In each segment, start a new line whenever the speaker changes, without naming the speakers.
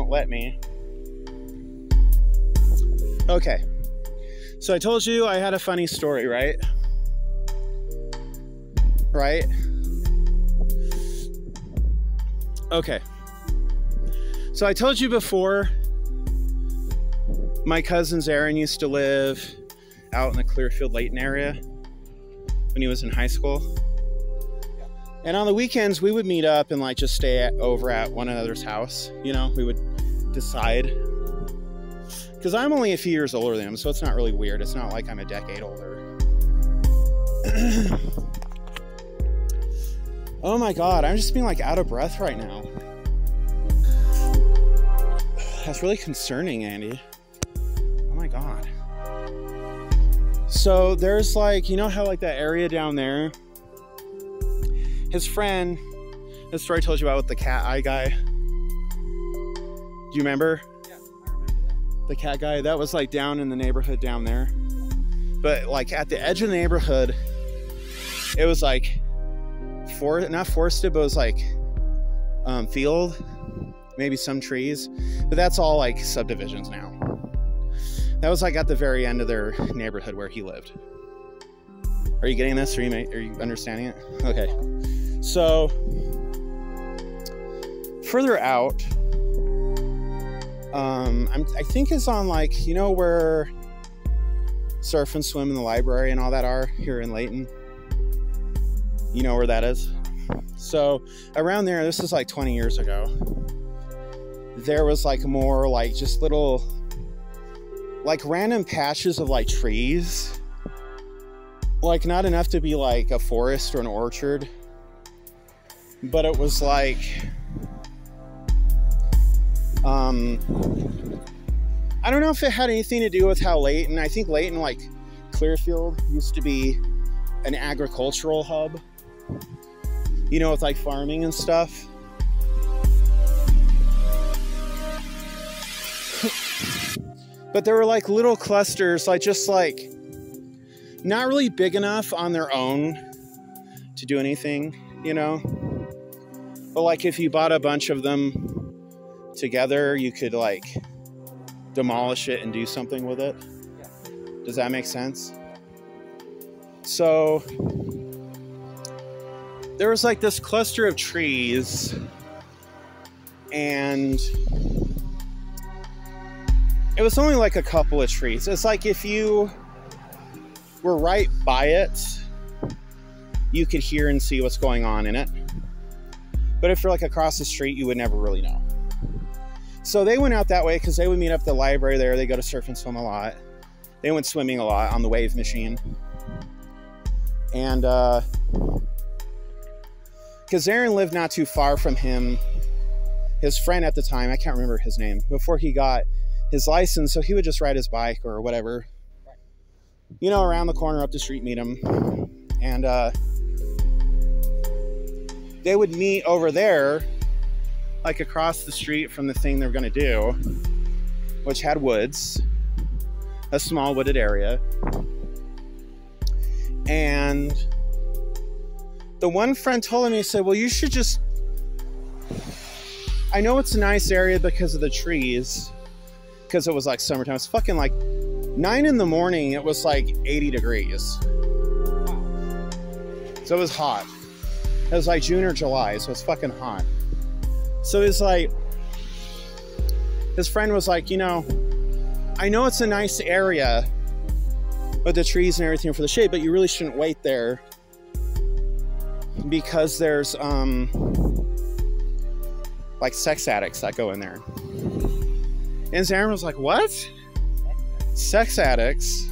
won't let me. Okay. So I told you I had a funny story, right? Right? Okay. So I told you before, my cousin Aaron used to live out in the Clearfield, Layton area when he was in high school. And on the weekends, we would meet up and like just stay over at one another's house. You know, we would decide. Because I'm only a few years older than him, so it's not really weird. It's not like I'm a decade older. Oh my God, I'm just being like out of breath right now. That's really concerning, Andy. Oh my God. So there's like, you know how like that area down there, his friend, the story I told you about with the cat eye guy. Do you remember?
Yeah, I remember that.
The cat guy, that was like down in the neighborhood down there. But like at the edge of the neighborhood, it was like, not forested, but it was like field, maybe some trees. But that's all like subdivisions now. That was like at the very end of their neighborhood where he lived. Are you getting this? Are you understanding it? Okay. So further out, I think it's on like, you know where Surf and Swim in the library and all that are here in Layton? You know where that is? So around there, this is like 20 years ago, there was like more like just little like random patches of like trees, like not enough to be like a forest or an orchard, but it was like I don't know if it had anything to do with how Layton, I think Layton, like Clearfield, used to be an agricultural hub, you know, with like farming and stuff. But there were like little clusters, like just like not really big enough on their own to do anything, you know, but like if you bought a bunch of them together, you could like demolish it and do something with it.
Yeah.
Does that make sense? So there was like this cluster of trees, and it was only like a couple of trees. It's like if you were right by it, you could hear and see what's going on in it. But if you're like across the street, you would never really know. So they went out that way because they would meet up at the library there. They go to Surf and Swim a lot. They went swimming a lot on the wave machine. And because Aaron lived not too far from him, his friend at the time, I can't remember his name, before he got his license, so he would just ride his bike or whatever, you know, around the corner, up the street, meet him. And they would meet over there, like across the street from the thing they're going to do, which had woods, a small wooded area. And the one friend told me, he said, well, you should just, I know it's a nice area because of the trees, because it was like summertime. It's fucking like 9 in the morning. It was like 80 degrees. So it was hot. It was like June or July, so it's fucking hot. So it's like, his friend was like, you know, I know it's a nice area with the trees and everything for the shade, but you really shouldn't wait there because there's like sex addicts that go in there. And Aaron was like, what? Sex addicts?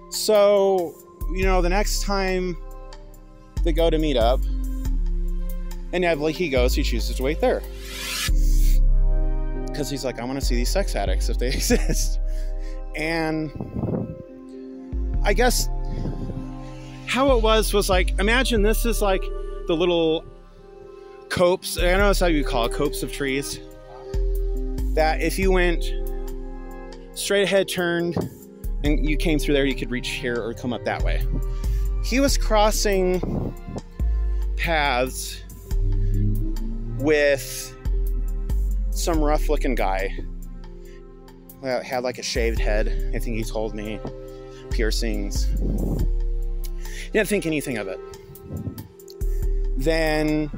So, you know, the next time they go to meet up, inevitably he chooses to wait there. Because he's like, I want to see these sex addicts if they exist. And I guess how it was like, imagine this is like the little copse, I know that's how you call it, copse of trees, that if you went straight ahead, turned, and you came through there, you could reach here or come up that way. He was crossing paths with some rough looking guy. Had like a shaved head, I think he told me. Piercings. Didn't think anything of it. Then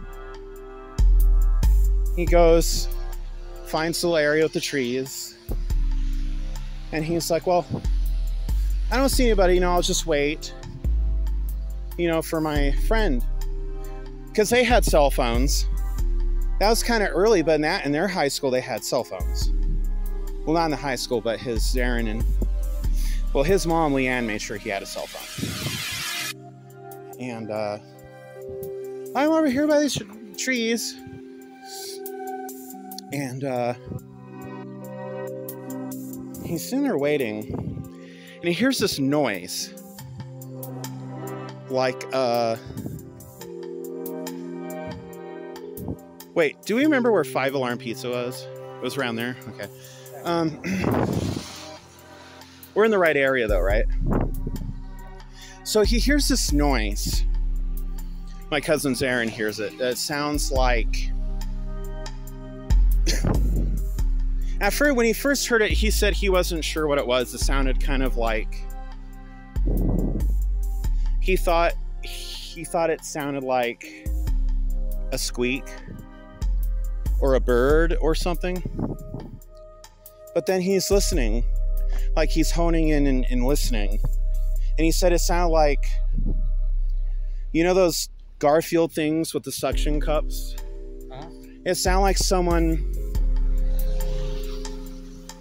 he goes, finds the little area with the trees, and he's like, well, I don't see anybody, you know, I'll just wait, you know, for my friend. Because they had cell phones. That was kind of early, but in their high school, they had cell phones. Well, not in the high school, but Aaron and, well, his mom, Leanne, made sure he had a cell phone. And I'm over here by these trees. And he's sitting there waiting. And he hears this noise. Like, wait, do we remember where 5 Alarm Pizza was? It was around there? Okay. We're in the right area though, right? So he hears this noise. My cousin Aaron hears it. It sounds like... At first, when he first heard it, he said he wasn't sure what it was. It sounded kind of like... He thought it sounded like a squeak or a bird or something. But then he's listening, like he's honing in and listening. And he said it sounded like, you know those Garfield things with the suction cups? Uh-huh. It sounded like someone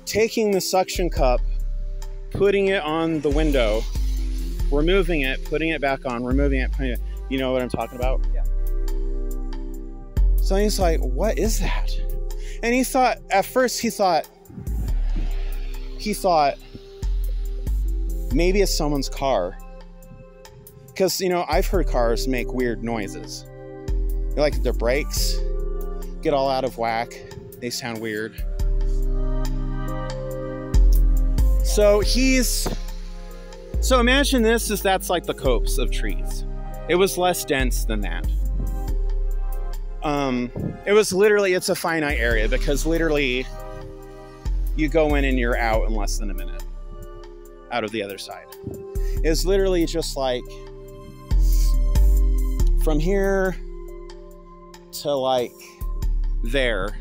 taking the suction cup, putting it on the window, removing it, putting it back on, removing it, putting it. You know what I'm talking about? Yeah. So he's like, what is that? And he thought, at first he thought maybe it's someone's car. Because, you know, I've heard cars make weird noises. Like their brakes get all out of whack. They sound weird. So imagine that's like the copse of trees. It was less dense than that. It was literally, it's a finite area because literally you go in and you're out in less than a minute out of the other side. It's literally just like from here to like there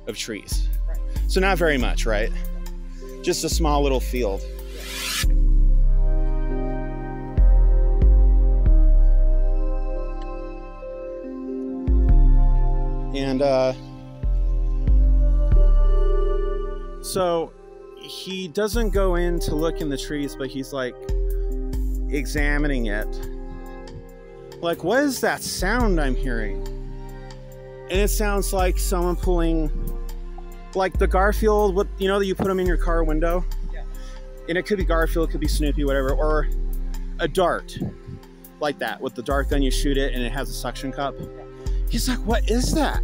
of trees. Right. So not very much, right? Just a small little field. And so he doesn't go in to look in the trees, but he's like examining it. Like, what is that sound I'm hearing? And it sounds like someone pulling, like the Garfield, what, you know, that you put them in your car window? Yeah. And it could be Garfield, it could be Snoopy, whatever, or a dart, like that. With the dart gun, you shoot it and it has a suction cup. Yeah. He's like, what is that?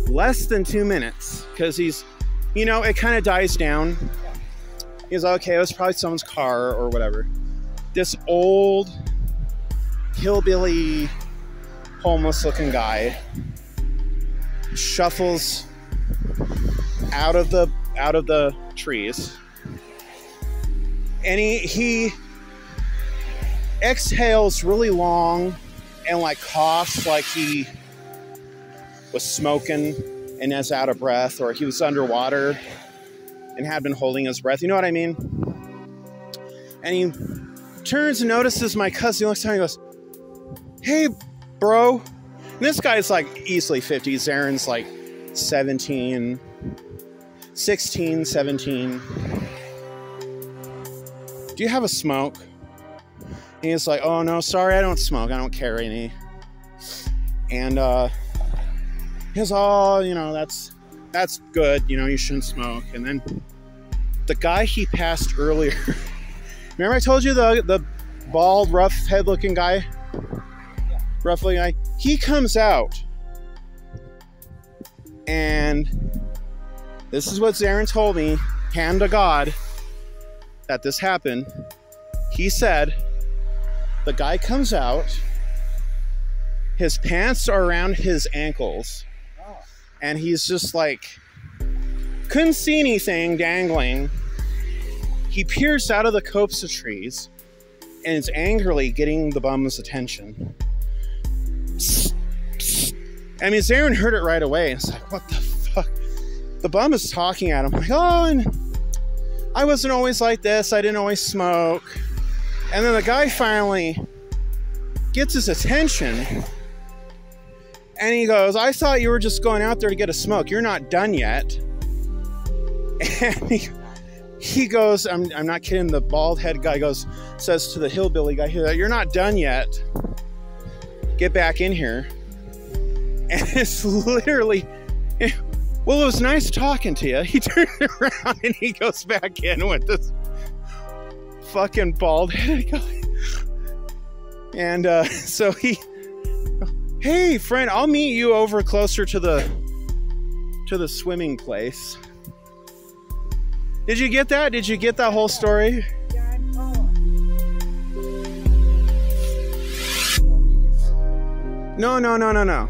Less than 2 minutes, because he's, you know, it kind of dies down. He's like, okay, it was probably someone's car or whatever. This old hillbilly homeless looking guy shuffles out of the trees, and he exhales really long and like coughs like he was smoking and is out of breath, or he was underwater and had been holding his breath. You know what I mean? And he turns and notices my cousin. He looks at him and goes, hey, bro. And this guy's like easily 50s. Aaron's like 16, 17. Do you have a smoke? And he's like, oh no, sorry, I don't smoke. I don't carry any. And he goes, oh, you know, that's good. You know, you shouldn't smoke. And then the guy he passed earlier, remember I told you the bald, rough head looking guy? Yeah. Rough looking guy. He comes out. And this is what Aaron told me, hand to God, that this happened. He said, the guy comes out, His pants are around his ankles. And he's just like, couldn't see anything dangling. He peers out of the copse of trees and is angrily getting the bum's attention. Psst, psst. I mean, Zarin heard it right away. It's like, what the fuck? The bum is talking at him like, oh, and I wasn't always like this. I didn't always smoke. And then the guy finally gets his attention. And he goes, I thought you were just going out there to get a smoke. You're not done yet. And he goes, I'm not kidding. The bald head guy says to the hillbilly guy, you're not done yet. Get back in here. And it's literally, well, it was nice talking to you. He turns around and he goes back in with this fucking bald head guy. And so hey friend, I'll meet you over closer to the swimming place. Did you get that? Did you get that whole story?
Yeah, I'm calling.
No.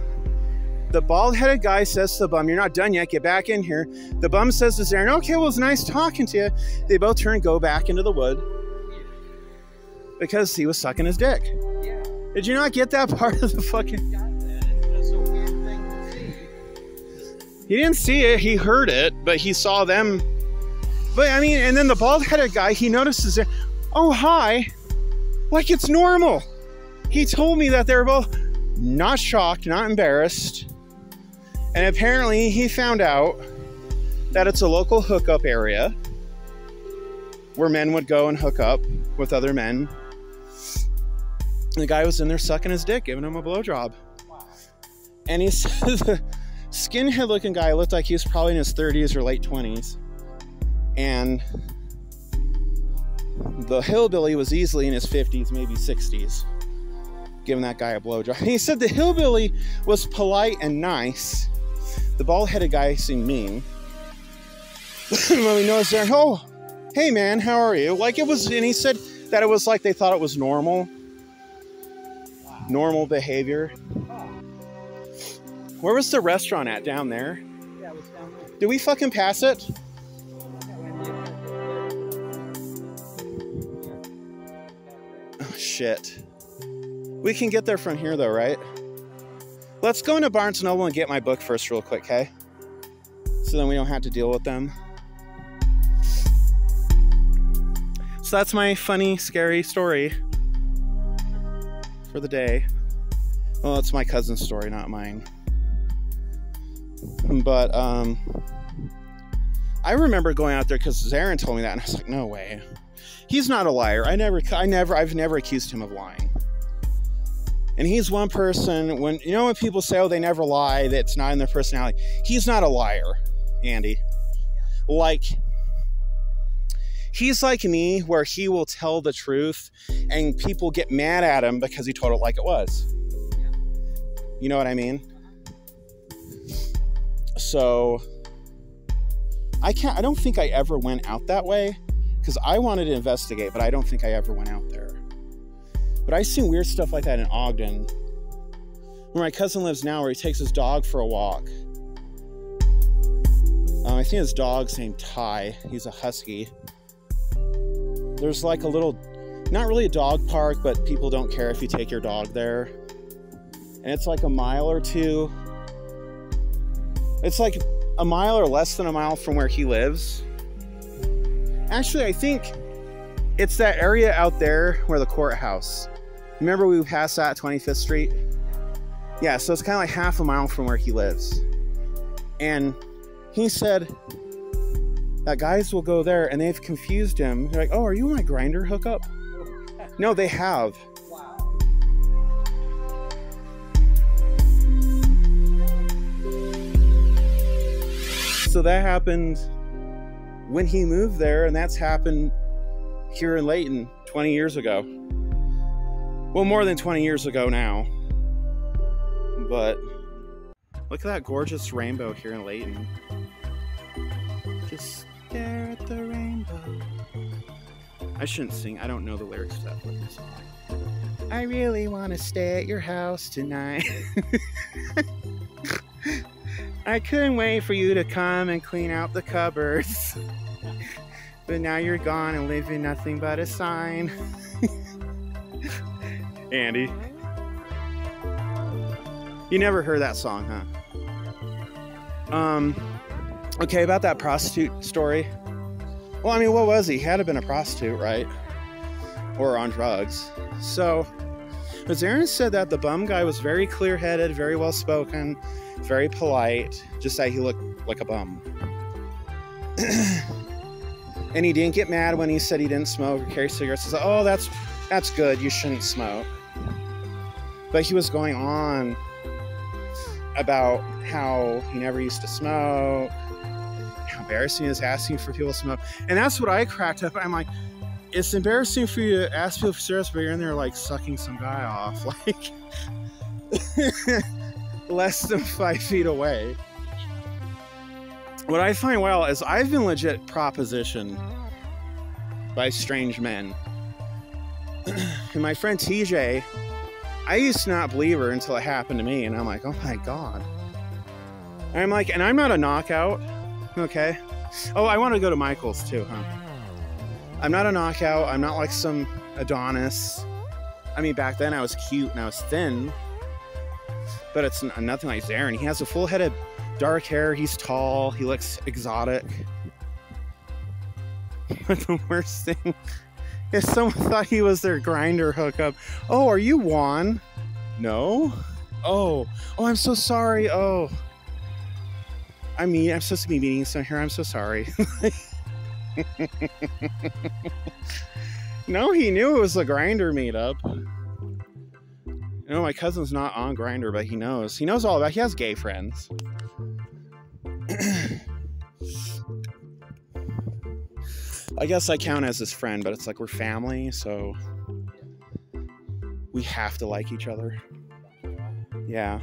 The bald-headed guy says to the bum, you're not done yet, get back in here. The bum says to Zarin, okay, well, it's nice talking to you. They both turn and go back into the wood because he was sucking his dick.
Yeah.
Did you not get that part of the fucking...
It's a weird thing to see.
He didn't see it, he heard it, but he saw them. But I mean, and then the bald-headed guy, he notices it. Oh, hi. Like it's normal. He told me that they're both not shocked, not embarrassed. And apparently he found out that it's a local hookup area where men would go and hook up with other men. And the guy was in there sucking his dick, giving him a blowjob.
Wow.
And he said the skinhead looking guy looked like he was probably in his 30s or late 20s. And the hillbilly was easily in his 50s, maybe 60s, giving that guy a blowjob. He said the hillbilly was polite and nice. The bald-headed guy seemed mean. When we noticed there, oh, hey man, how are you? Like it was, and he said that it was like they thought it was normal.
Wow.
Normal behavior.
Oh.
Where was the restaurant at down there?
Yeah, it was down there.
Did we fucking pass it? Oh, shit. We can get there from here though, right? Let's go into Barnes & Noble and get my book first real quick, okay? So then we don't have to deal with them. So that's my funny, scary story for the day. Well, it's my cousin's story, not mine. But I remember going out there because Zarin told me that, and I was like, no way. He's not a liar. I've never accused him of lying. And he's one person, when people say, oh, they never lie, that's not in their personality. He's not a liar, Andy. Like, he's like me, where he will tell the truth and people get mad at him because he told it like it was. You know what I mean? So I don't think I ever went out that way because I wanted to investigate, but I don't think I ever went out there. But I've seen weird stuff like that in Ogden, where my cousin lives now, where he takes his dog for a walk. I think his dog's named Ty. He's a husky. There's like a little, not really a dog park, but people don't care if you take your dog there. And it's like a mile or two. It's like a mile or less than a mile from where he lives. Actually, I think it's that area out there where the courthouse. Remember we passed that 25th Street? Yeah, so it's kind of like half a mile from where he lives. And he said that guys will go there and they've confused him. They're like, oh, are you my grinder hookup? No, they have.
Wow.
So that happened when he moved there, and that's happened here in Layton 20 years ago. Well, more than 20 years ago now. But look at that gorgeous rainbow here in Layton. Just stare at the rainbow. I shouldn't sing. I don't know the lyrics to that fucking song. I really want to stay at your house tonight. I couldn't wait for you to come and clean out the cupboards. But now you're gone and leaving nothing but a sign. Andy. You never heard that song, huh? Okay, about that prostitute story. Well, I mean, what was he? He had to have been a prostitute, right? Or on drugs. So, as Aaron said that the bum guy was very clear-headed, very well-spoken, very polite, just that he looked like a bum. And he didn't get mad when he said he didn't smoke or carry cigarettes. He said, oh, that's good, you shouldn't smoke. But he was going on about how he never used to smoke, how embarrassing it is asking for people to smoke. And that's what I cracked up. I'm like, it's embarrassing for you to ask people for cigarettes, but you're in there like sucking some guy off, like less than 5 feet away. What I find wild is I've been legit propositioned by strange men. And my friend TJ, I used to not believe her until it happened to me, and I'm like, oh my God. And I'm like, and I'm not a knockout, okay? Oh, I want to go to Michael's too, huh? I'm not a knockout. I'm not like some Adonis. I mean, back then I was cute and I was thin, but it's nothing like Zarin. He has a full head of dark hair. He's tall. He looks exotic. But the worst thing is someone thought he was their grinder hookup. Oh, are you Juan? No. Oh, I'm so sorry. Oh, I mean, I'm supposed to be meeting someone here. I'm so sorry. No, he knew it was a grinder meetup. You know, my cousin's not on Grindr, but he knows. He knows all about it. He has gay friends. I guess I count as his friend, but it's like we're family, so we have to like each other. Yeah.